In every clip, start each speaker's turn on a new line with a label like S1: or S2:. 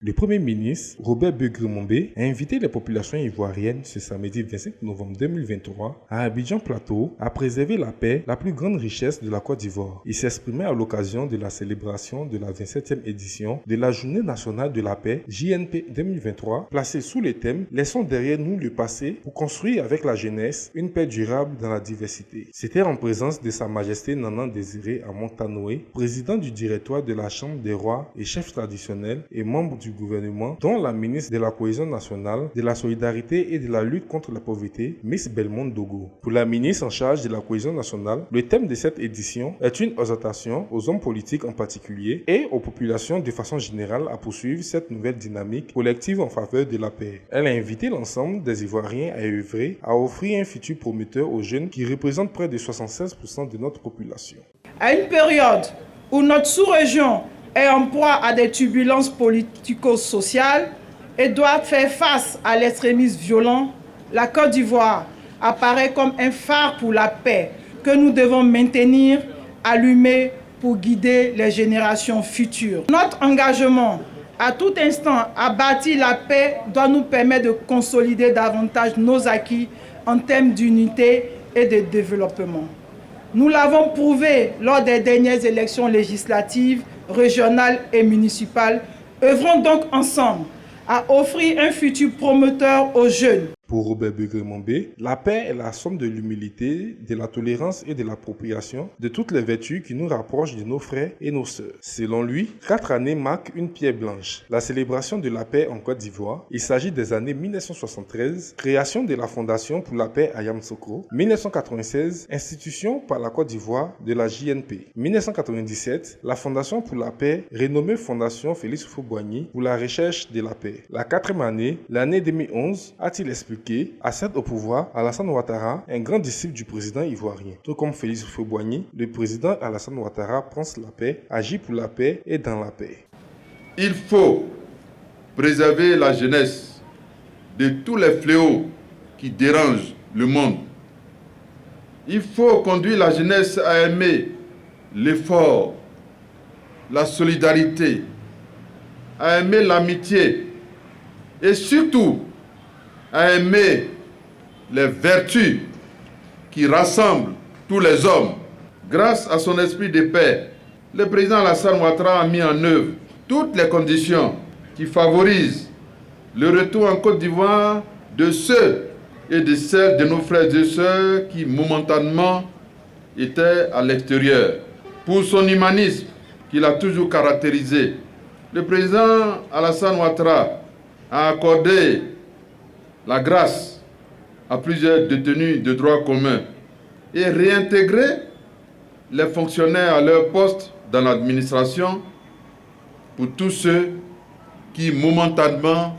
S1: Le Premier ministre, Robert Begré-Mombé, a invité les populations ivoiriennes ce samedi 25 novembre 2023 à Abidjan Plateau à préserver la paix, la plus grande richesse de la Côte d'Ivoire. Il s'exprimait à l'occasion de la célébration de la 27e édition de la Journée nationale de la paix, JNP 2023, placée sous le thème « Laissons derrière nous le passé pour construire avec la jeunesse une paix durable dans la diversité ». C'était en présence de Sa Majesté Nana Désiré Amon-Tanoé, président du directoire de la Chambre des rois et chef traditionnel et membre du gouvernement, dont la ministre de la Cohésion nationale, de la solidarité et de la lutte contre la pauvreté, Miss Belmondo Dogo. Pour la ministre en charge de la Cohésion nationale, le thème de cette édition est une exhortation aux hommes politiques en particulier et aux populations de façon générale à poursuivre cette nouvelle dynamique collective en faveur de la paix. Elle a invité l'ensemble des Ivoiriens à œuvrer à offrir un futur prometteur aux jeunes qui représentent près de 76% de notre population.
S2: À une période où notre sous-région est en proie à des turbulences politico-sociales et doit faire face à l'extrémisme violent, la Côte d'Ivoire apparaît comme un phare pour la paix que nous devons maintenir allumé pour guider les générations futures. Notre engagement à tout instant à bâtir la paix doit nous permettre de consolider davantage nos acquis en termes d'unité et de développement. Nous l'avons prouvé lors des dernières élections législatives, régionales et municipales. Œuvrons donc ensemble à offrir un futur prometteur aux jeunes.
S1: Pour Robert Begré-Mombé, la paix est la somme de l'humilité, de la tolérance et de l'appropriation de toutes les vertus qui nous rapprochent de nos frères et nos sœurs. Selon lui, 4 années marquent une pierre blanche. La célébration de la paix en Côte d'Ivoire, il s'agit des années 1973, création de la Fondation pour la paix à Yamoussoukro, 1996, institution par la Côte d'Ivoire de la JNP, 1997, la Fondation pour la paix, renommée Fondation Félix Houphouët-Boigny pour la recherche de la paix. La 4e année, l'année 2011, a-t-il expliqué accède au pouvoir Alassane Ouattara, un grand disciple du président ivoirien. Tout comme Félix Houphouët-Boigny, le président Alassane Ouattara pense la paix, agit pour la paix et dans la paix.
S3: Il faut préserver la jeunesse de tous les fléaux qui dérangent le monde. Il faut conduire la jeunesse à aimer l'effort, la solidarité, à aimer l'amitié et surtout à aimer les vertus qui rassemblent tous les hommes. Grâce à son esprit de paix, le président Alassane Ouattara a mis en œuvre toutes les conditions qui favorisent le retour en Côte d'Ivoire de ceux et de celles de nos frères et sœurs qui momentanément étaient à l'extérieur. Pour son humanisme qu'il a toujours caractérisé, le président Alassane Ouattara a accordé la grâce à plusieurs détenus de droit commun et réintégrer les fonctionnaires à leur poste dans l'administration pour tous ceux qui momentanément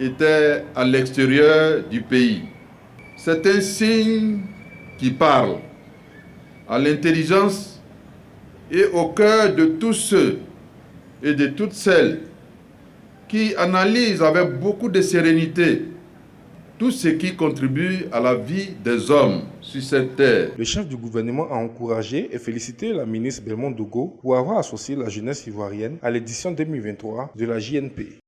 S3: étaient à l'extérieur du pays. C'est un signe qui parle à l'intelligence et au cœur de tous ceux et de toutes celles qui analysent avec beaucoup de sérénité tout ce qui contribue à la vie des hommes sur cette terre.
S1: Le chef du gouvernement a encouragé et félicité la ministre Belmondo Dogo pour avoir associé la jeunesse ivoirienne à l'édition 2023 de la JNP.